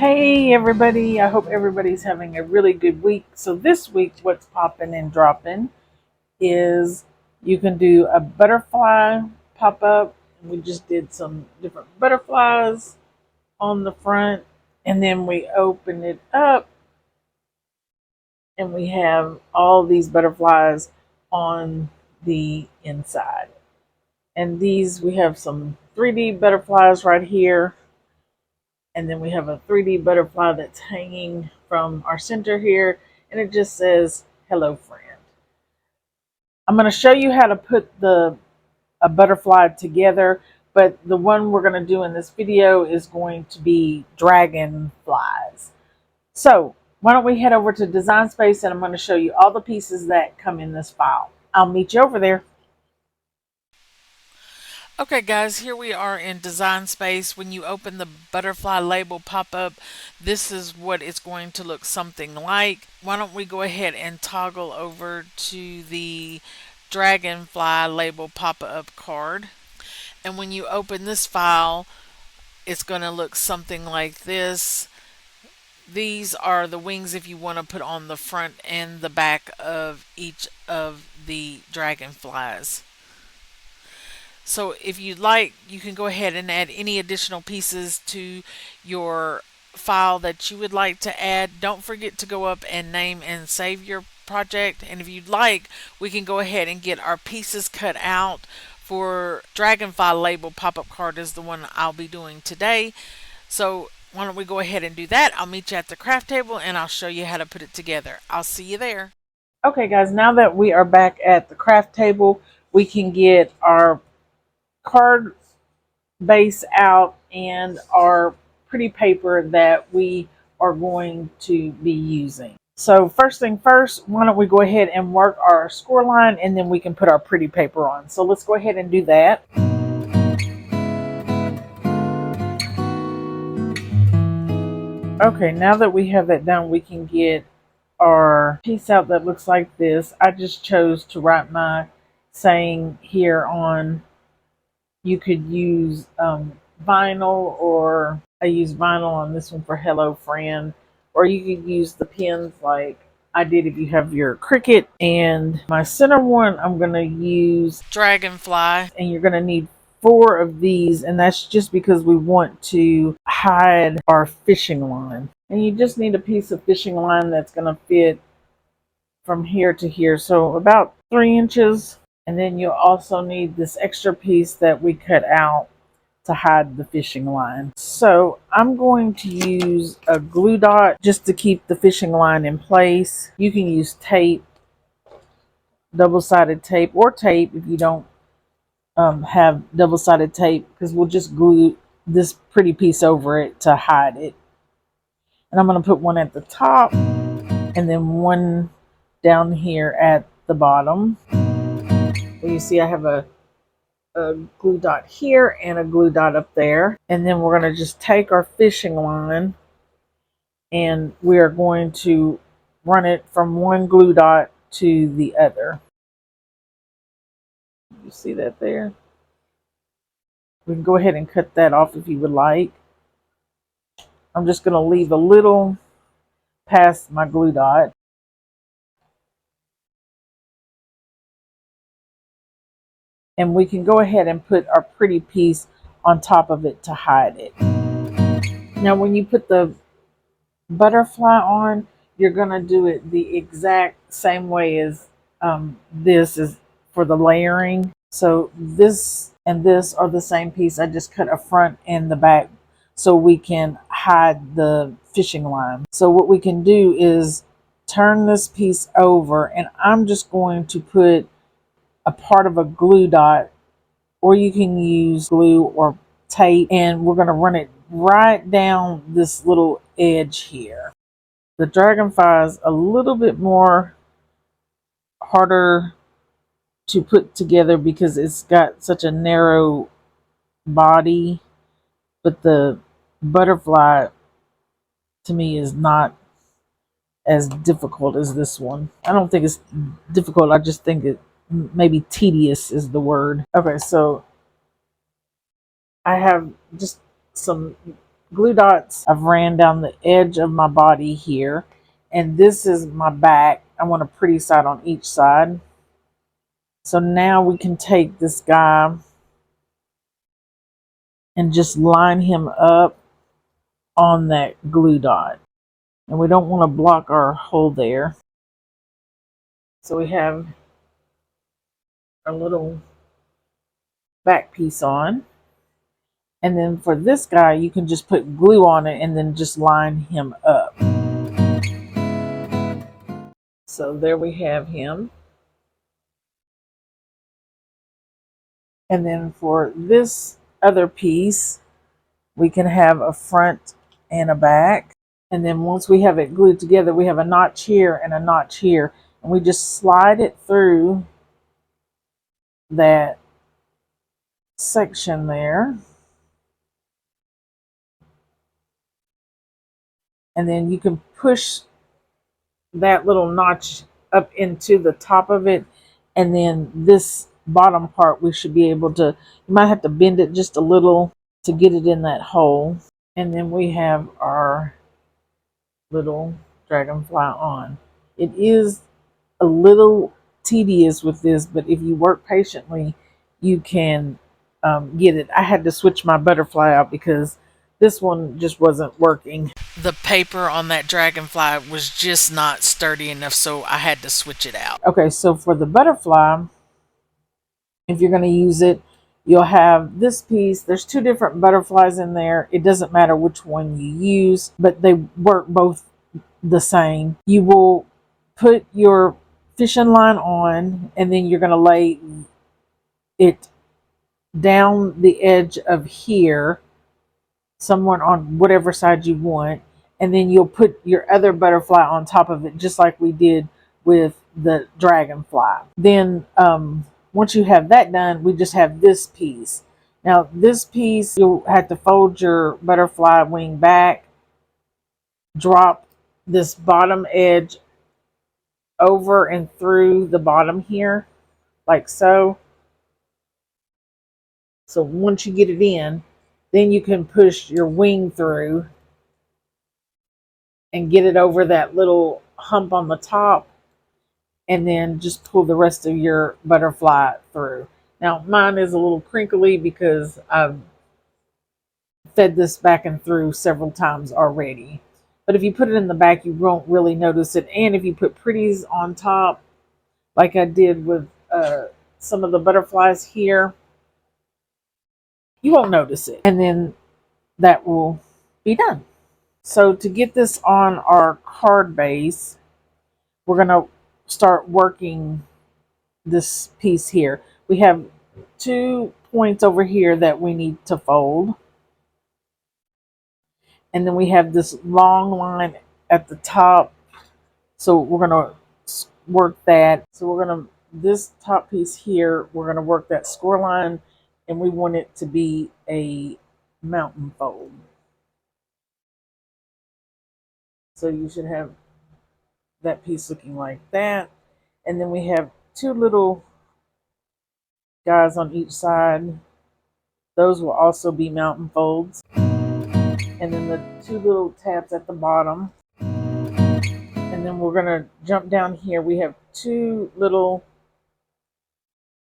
Hey everybody, I hope everybody's having a really good week. So this week what's popping and dropping is you can do a butterfly pop-up. We just did some different butterflies on the front, and then we open it up and we have all these butterflies on the inside. And these, we have some 3D butterflies right here. And then we have a 3D butterfly that's hanging from our center here, and it just says, "Hello, friend." I'm going to show you how to put a butterfly together, but the one we're going to do in this video is going to be dragonflies. So why don't we head over to Design Space, and I'm going to show you all the pieces that come in this file. I'll meet you over there. Okay guys, here we are in Design Space. When you open the butterfly label pop-up, this is what it's going to look something like. Why don't we go ahead and toggle over to the Dragonfly label pop-up card. And when you open this file, it's going to look something like this. These are the wings if you want to put on the front and the back of each of the dragonflies. So if you'd like, you can go ahead and add any additional pieces to your file that you would like to add. Don't forget to go up and name and save your project. And if you'd like, we can go ahead and get our pieces cut out for Dragonfly label pop-up card is the one I'll be doing today. So why don't we go ahead and do that? I'll meet you at the craft table and I'll show you how to put it together. I'll see you there. Okay guys, now that we are back at the craft table, we can get our card base out and our pretty paper that we are going to be using. So first thing first, why don't we go ahead and work our score line, and then we can put our pretty paper on. So let's go ahead and do that. Okay, now that we have that done, we can get our piece out that looks like this. I just chose to write my saying here on. You could use vinyl, or I use vinyl on this one for Hello Friend, or you could use the pins like I did if you have your Cricut. And my center one, I'm going to use Dragonfly, and you're going to need 4 of these, and that's just because we want to hide our fishing line. And you just need a piece of fishing line that's going to fit from here to here, so about 3 inches. And then you'll also need this extra piece that we cut out to hide the fishing line. So I'm going to use a glue dot just to keep the fishing line in place. You can use tape, double-sided tape, or tape if you don't have double-sided tape, because we'll just glue this pretty piece over it to hide it. And I'm going to put one at the top and then one down here at the bottom. You see I have a glue dot here and a glue dot up there. And then we're going to just take our fishing line and we are going to run it from one glue dot to the other. You see that there? We can go ahead and cut that off if you would like. I'm just going to leave a little past my glue dot. And we can go ahead and put our pretty piece on top of it to hide it. Now when you put the butterfly on, you're going to do it the exact same way as this is for the layering. So this and this are the same piece. I just cut a front and the back so we can hide the fishing line. So what we can do is turn this piece over, and I'm just going to put a part of a glue dot, or you can use glue or tape, and we're going to run it right down this little edge here. The dragonfly is a little bit more harder to put together because it's got such a narrow body, but the butterfly to me is not as difficult as this one. I don't think it's difficult, I just think it maybe tedious is the word. Okay, so I have just some glue dots I've ran down the edge of my body here, and this is my back. I want a pretty side on each side. So now we can take this guy and just line him up on that glue dot. And we don't want to block our hole there. So we have our little back piece on. And then for this guy, you can just put glue on it and then just line him up. So there we have him. And then for this other piece, we can have a front and a back. And then once we have it glued together, we have a notch here and a notch here. And we just slide it through that section there. And then you can push that little notch up into the top of it. And then this bottom part, we should be able to, you might have to bend it just a little to get it in that hole. And then we have our little dragonfly on. It is a little tedious with this, but if you work patiently, you can get it. I had to switch my butterfly out because this one just wasn't working. The paper on that dragonfly was just not sturdy enough, so I had to switch it out. Okay, so for the butterfly, if you're going to use it, you'll have this piece. There's two different butterflies in there. It doesn't matter which one you use, but they work both the same. You will put your fishing line on, and then you're going to lay it down the edge of here, somewhere on whatever side you want, and then you'll put your other butterfly on top of it, just like we did with the dragonfly. Then once you have that done, we just have this piece. Now this piece, you'll have to fold your butterfly wing back, drop this bottom edge over and through the bottom here, like so. So once you get it in, then you can push your wing through and get it over that little hump on the top, and then just pull the rest of your butterfly through. Now mine is a little crinkly because I've fed this back and through several times already. But if you put it in the back, you won't really notice it. And if you put pretties on top, like I did with some of the butterflies here, you won't notice it. And then that will be done. So to get this on our card base, we're going to start working this piece here. We have 2 points over here that we need to fold. And then we have this long line at the top. So we're going to work that. So we're going to, this top piece here, we're going to work that score line, and we want it to be a mountain fold. So you should have that piece looking like that. And then we have 2 little guys on each side. Those will also be mountain folds. And then the 2 little tabs at the bottom. And then we're going to jump down here. We have 2 little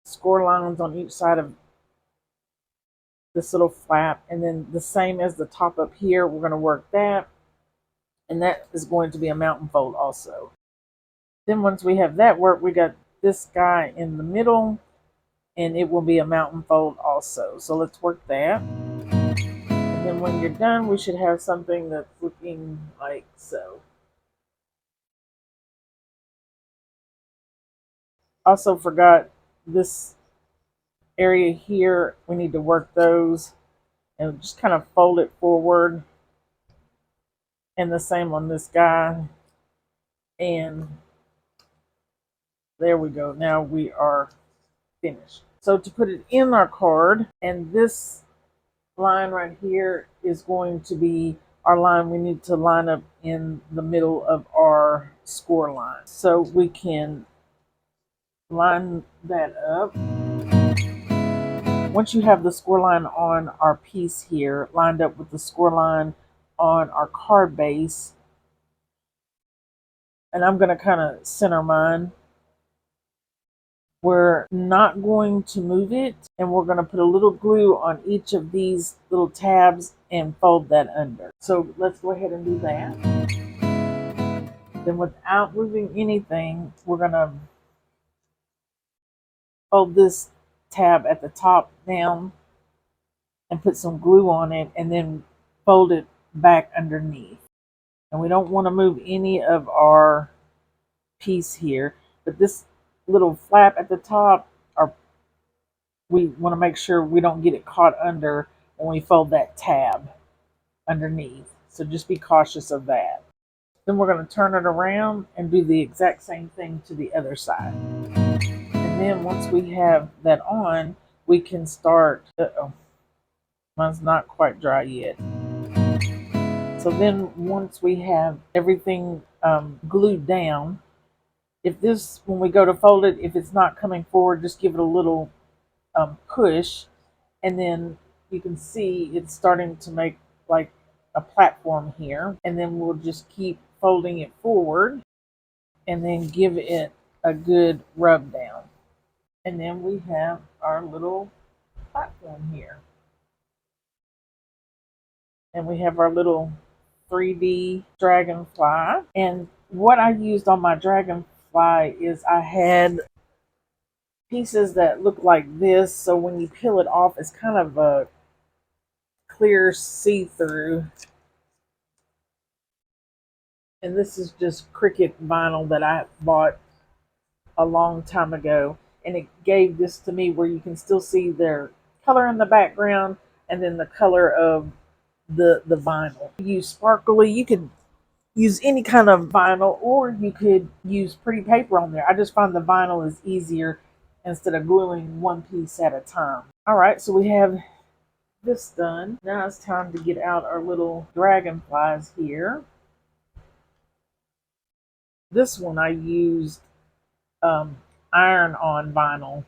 score lines on each side of this little flap. And then the same as the top up here, we're going to work that. And that is going to be a mountain fold also. Then once we have that work, we got this guy in the middle, and it will be a mountain fold also. So let's work that. And then when you're done, we should have something that's looking like so. Also forgot this area here. We need to work those and just kind of fold it forward. And the same on this guy. And there we go. Now we are finished. So to put it in our card, and this line right here is going to be our line we need to line up in the middle of our score line. So we can line that up. Once you have the score line on our piece here lined up with the score line on our card base, and I'm going to kind of center mine, we're not going to move it, and we're going to put a little glue on each of these little tabs and fold that under. So let's go ahead and do that. Then without moving anything, we're going to fold this tab at the top down and put some glue on it and then fold it back underneath. And we don't want to move any of our piece here, but this little flap at the top, we want to make sure we don't get it caught under when we fold that tab underneath. So just be cautious of that. Then we're going to turn it around and do the exact same thing to the other side. And then once we have that on, we can start. Mine's not quite dry yet. So then once we have everything glued down, when we go to fold it, if it's not coming forward, just give it a little push, and then you can see it's starting to make like a platform here. And then we'll just keep folding it forward and then give it a good rub down. And then we have our little platform here. And we have our little 3D dragonfly. And what I used on my dragonfly is I had pieces that look like this, so when you peel it off, it's kind of a clear see-through. And this is just Cricut vinyl that I bought a long time ago, and it gave this to me where you can still see their color in the background and then the color of the vinyl. Use sparkly, you could use any kind of vinyl, or you could use pretty paper on there. I just find the vinyl is easier instead of gluing one piece at a time. All right, so we have this done. Now it's time to get out our little dragonflies here. This one I used iron-on vinyl.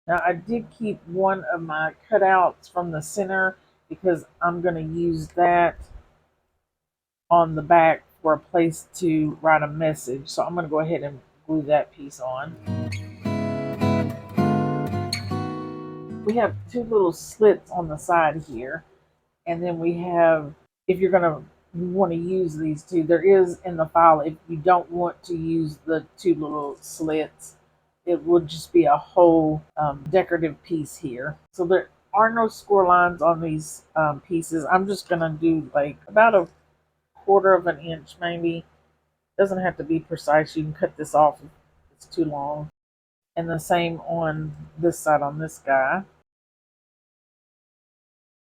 Now I did keep one of my cutouts from the center because I'm going to use that on the back for a place to write a message. So I'm going to go ahead and glue that piece on. We have two little slits on the side here, and then we have, if you're going to want to use these two, there is in the file, if you don't want to use the two little slits, it will just be a whole decorative piece here. So there are no score lines on these pieces. I'm just going to do like about a 1/4 of an inch maybe. Doesn't have to be precise. You can cut this off if it's too long. And the same on this side on this guy.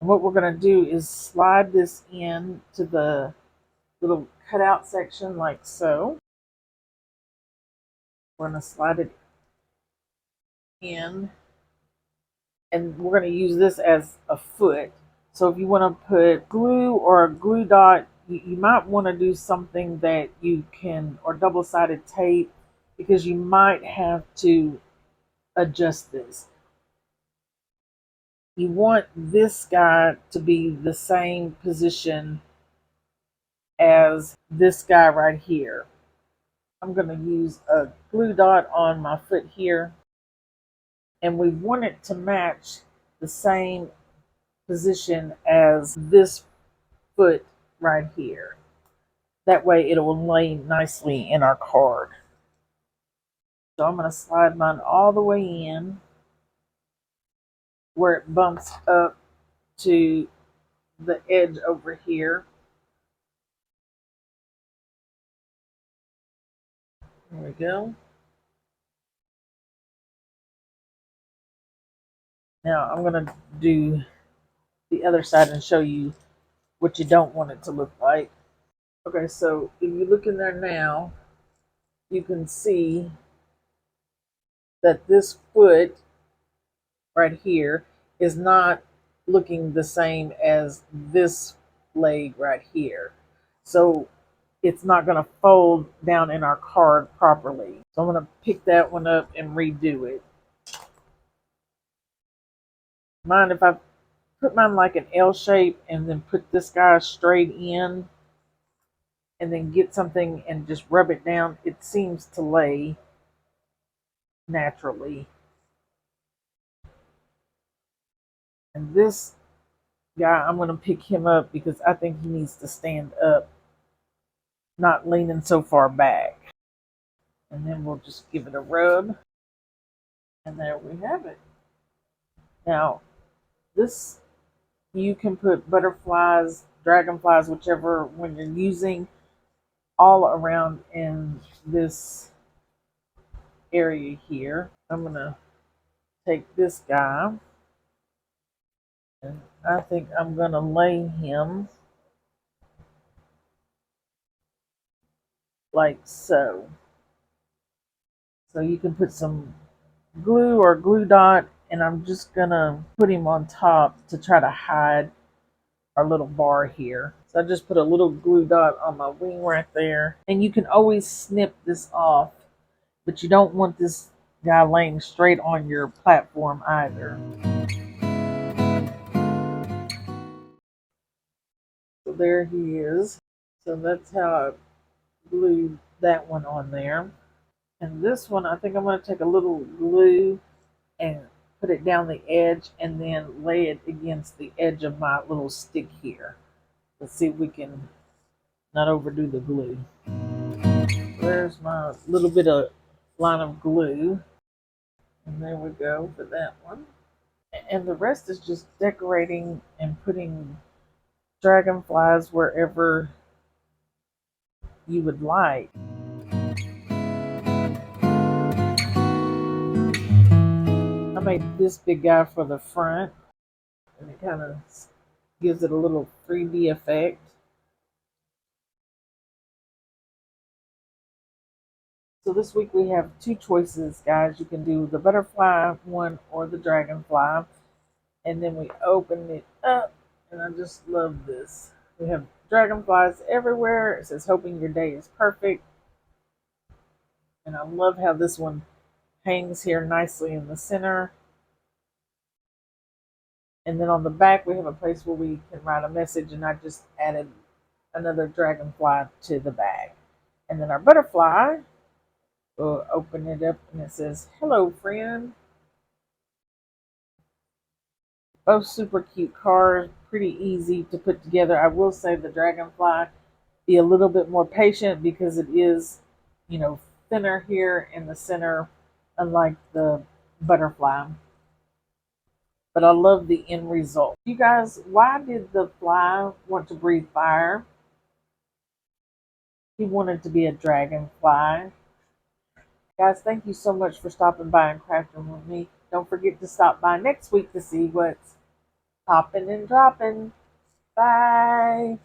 And what we're going to do is slide this in to the little cutout section like so. We're going to slide it in, and we're going to use this as a foot. So if you want to put glue or a glue dot, you might want to do something that you can, or double-sided tape, because you might have to adjust this. You want this guy to be the same position as this guy right here. I'm going to use a glue dot on my foot here, and we want it to match the same position as this foot right here. That way it will lay nicely in our card. So I'm going to slide mine all the way in where it bumps up to the edge over here. There we go. Now I'm going to do the other side and show you what you don't want it to look like. Okay, so if you look in there now, you can see that this foot right here is not looking the same as this leg right here. So it's not going to fold down in our card properly. So I'm going to pick that one up and redo it. Mind if I put mine like an L shape and then put this guy straight in and then get something and just rub it down? It seems to lay naturally. And this guy, I'm going to pick him up because I think he needs to stand up, not leaning so far back. And then we'll just give it a rub. And there we have it. Now, this, you can put butterflies, dragonflies, whichever one you're using, all around in this area here. I'm going to take this guy and I think I'm going to lay him like so. So you can put some glue or glue dot, and I'm just going to put him on top to try to hide our little bar here. So I just put a little glue dot on my wing right there. And you can always snip this off, but you don't want this guy laying straight on your platform either. So there he is. So that's how I glued that one on there. And this one, I think I'm going to take a little glue and put it down the edge and then lay it against the edge of my little stick here. Let's see if we can not overdo the glue. There's my little bit of line of glue. And there we go for that one. And the rest is just decorating and putting dragonflies wherever you would like. I made this big guy for the front, and it kind of gives it a little 3D effect. So this week we have two choices, guys. You can do the butterfly one or the dragonfly. And then we open it up, and I just love this. We have dragonflies everywhere. It says, hoping your day is perfect. And I love how this one hangs here nicely in the center. And then on the back, we have a place where we can write a message, and I just added another dragonfly to the back. And then our butterfly, we'll open it up, and it says, hello, friend. Both super cute cards, pretty easy to put together. I will say the dragonfly, be a little bit more patient because it is, thinner here in the center, unlike the butterfly. But I love the end result. You guys, why did the fly want to breathe fire? He wanted to be a dragonfly. Guys, thank you so much for stopping by and crafting with me. Don't forget to stop by next week to see what's popping and dropping. Bye.